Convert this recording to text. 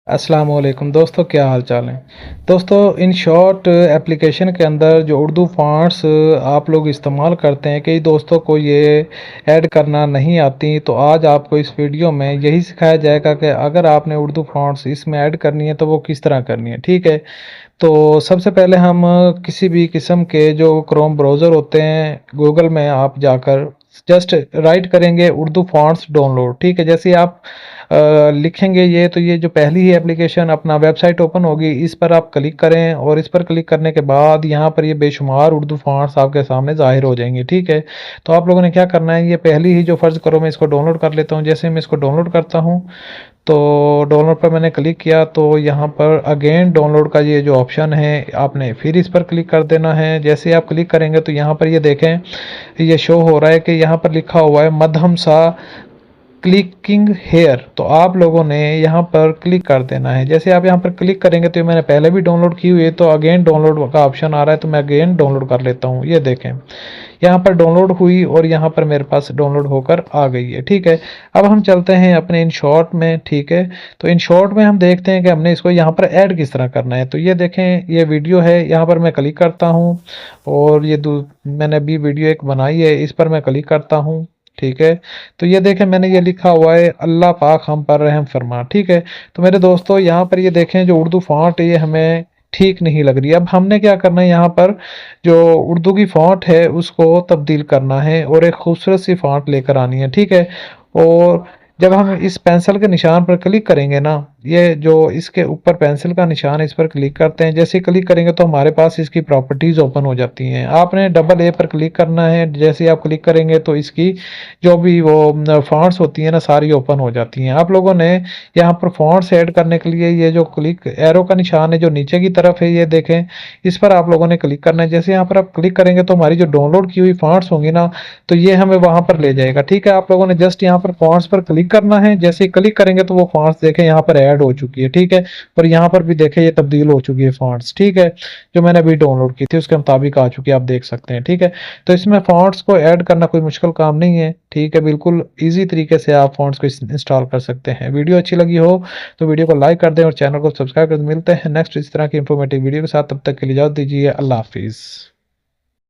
अस्सलाम वालेकुम दोस्तों, क्या हाल चाल है। दोस्तों, इन शॉर्ट एप्लीकेशन के अंदर जो उर्दू फ़ॉन्ट्स आप लोग इस्तेमाल करते हैं, कई दोस्तों को ये ऐड करना नहीं आती, तो आज आपको इस वीडियो में यही सिखाया जाएगा कि अगर आपने उर्दू फ़ॉन्ट्स इसमें ऐड करनी है तो वो किस तरह करनी है। ठीक है, तो सबसे पहले हम किसी भी किस्म के जो क्रोम ब्राउज़र होते हैं, गूगल में आप जाकर जस्ट राइट करेंगे उर्दू फ़ॉन्ट्स डाउनलोड। ठीक है, जैसे आप लिखेंगे ये, तो ये जो पहली ही एप्लीकेशन अपना वेबसाइट ओपन होगी, इस पर आप क्लिक करें और इस पर क्लिक करने के बाद यहाँ पर ये बेशुमार उर्दू फ़ॉन्ट्स आपके सामने ज़ाहिर हो जाएंगे। ठीक है, तो आप लोगों ने क्या करना है, ये पहली ही जो फ़र्ज़ करो मैं इसको डाउनलोड कर लेता हूँ। जैसे मैं इसको डाउनलोड करता हूँ तो डाउनलोड पर मैंने क्लिक किया, तो यहाँ पर अगेन डाउनलोड का ये जो ऑप्शन है आपने फिर इस पर क्लिक कर देना है। जैसे आप क्लिक करेंगे तो यहाँ पर ये देखें, ये शो हो रहा है कि यहाँ पर लिखा हुआ है मध्यम सा क्लिकिंग हेयर। तो आप लोगों ने यहाँ पर क्लिक कर देना है। जैसे आप यहाँ पर क्लिक करेंगे तो ये मैंने पहले भी डाउनलोड की हुई है, तो अगेन डाउनलोड का ऑप्शन आ रहा है, तो मैं अगेन डाउनलोड कर लेता हूँ। ये देखें, यहाँ पर डाउनलोड हुई और यहाँ पर मेरे पास डाउनलोड होकर आ गई है। ठीक है, अब हम चलते हैं अपने इन शॉर्ट में। ठीक है, तो इन शॉर्ट में हम देखते हैं कि हमने इसको यहाँ पर ऐड किस तरह करना है। तो ये देखें, ये वीडियो है, यहाँ पर मैं क्लिक करता हूँ और ये मैंने अभी वीडियो एक बनाई है, इस पर मैं क्लिक करता हूँ। ठीक है, तो ये देखें, मैंने ये लिखा हुआ है अल्लाह पाक हम पर रहम फरमा। ठीक है, तो मेरे दोस्तों यहाँ पर ये देखें, जो उर्दू फॉन्ट है ये हमें ठीक नहीं लग रही। अब हमने क्या करना है, यहाँ पर जो उर्दू की फॉन्ट है उसको तब्दील करना है और एक खूबसूरत सी फॉन्ट लेकर आनी है। ठीक है, और जब हम इस पेंसिल के निशान पर क्लिक करेंगे ना, ये जो इसके ऊपर पेंसिल का निशान है इस पर क्लिक करते हैं। जैसे क्लिक करेंगे तो हमारे पास इसकी प्रॉपर्टीज़ ओपन हो जाती हैं। आपने डबल ए पर क्लिक करना है। जैसे आप क्लिक करेंगे तो इसकी जो भी वो फॉन्ट्स होती हैं ना, सारी ओपन हो जाती हैं। आप लोगों ने यहाँ पर फॉन्ट्स ऐड करने के लिए ये जो क्लिक एरो का निशान है जो नीचे की तरफ है, ये देखें, इस पर आप लोगों ने क्लिक करना है। जैसे यहाँ पर आप क्लिक करेंगे तो हमारी जो डाउनलोड की हुई फॉन्ट्स होंगी ना, तो ये हमें वहां पर ले जाएगा। ठीक है, आप लोगों ने जस्ट यहाँ पर फॉन्ट्स पर क्लिक करना है। जैसे ही क्लिक करेंगे तो वो फॉन्ट्स देखें यहाँ पर ऐड हो चुकी है। ठीक है, और यहाँ पर भी देखें ये तब्दील हो चुकी है फॉन्ट्स। ठीक है, जो मैंने अभी डाउनलोड की थी उसके मुताबिक आ चुकी है, आप देख सकते हैं। ठीक है, तो इसमें फॉन्ट्स को ऐड करना कोई मुश्किल काम नहीं है। ठीक है, बिल्कुल ईजी तरीके से आप फॉन्ट्स को इंस्टॉल कर सकते हैं। वीडियो अच्छी लगी हो तो वीडियो को लाइक कर दें और चैनल को सब्सक्राइब कर दें। मिलते हैं नेक्स्ट इस तरह की इंफॉर्मेटिव वीडियो के साथ, तब तक के लिए इजाजत दीजिए। अल्लाह हाफिज़।